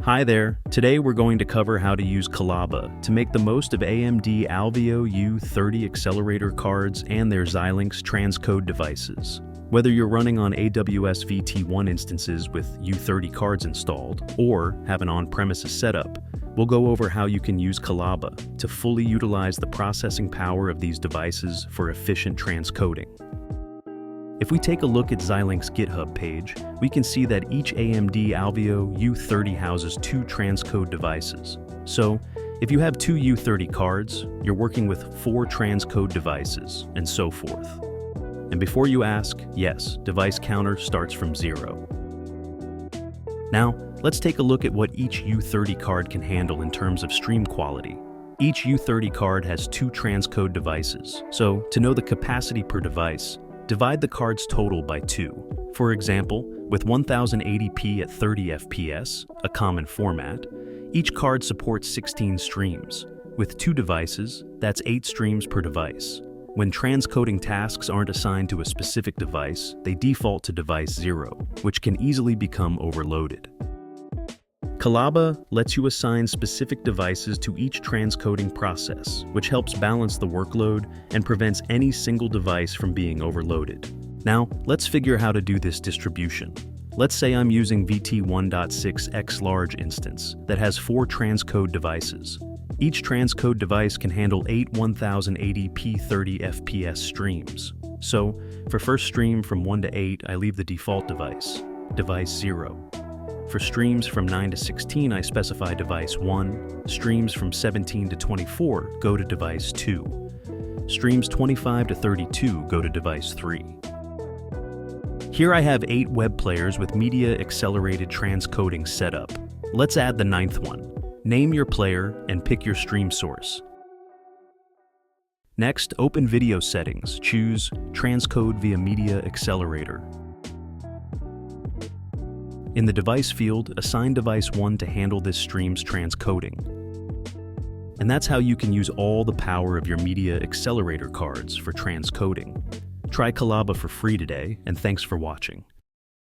Hi there, today we're going to cover how to use Callaba to make the most of AMD Alveo U30 accelerator cards and their Xilinx transcode devices. Whether you're running on AWS VT1 instances with U30 cards installed, or have an on-premises setup, we'll go over how you can use Callaba to fully utilize the processing power of these devices for efficient transcoding. If we take a look at Xilinx GitHub page, we can see that each AMD Alveo U30 houses two transcode devices. So, if you have two U30 cards, you're working with 4 transcode devices, and so forth. And before you ask, yes, device counter starts from 0. Now, let's take a look at what each U30 card can handle in terms of stream quality. Each U30 card has 2 transcode devices, so to know the capacity per device, divide the card's total by 2. For example, with 1080p at 30 FPS, a common format, each card supports 16 streams. With 2 devices, that's 8 streams per device. When transcoding tasks aren't assigned to a specific device, they default to device 0, which can easily become overloaded. Callaba lets you assign specific devices to each transcoding process, which helps balance the workload and prevents any single device from being overloaded. Now, let's figure how to do this distribution. Let's say I'm using VT1.6 X-Large instance that has 4 transcode devices. Each transcode device can handle 8 1080p 30 FPS streams. So, for first stream from 1 to 8, I leave the default device, device 0. For streams from 9 to 16, I specify device 1. Streams from 17 to 24 go to device 2. Streams 25 to 32 go to device 3. Here I have 8 web players with media accelerated transcoding setup. Let's add the 9th one. Name your player and pick your stream source. Next, open video settings. Choose Transcode via Media Accelerator. In the device field, assign device 1 to handle this stream's transcoding. And that's how you can use all the power of your media accelerator cards for transcoding. Try Callaba for free today, and thanks for watching.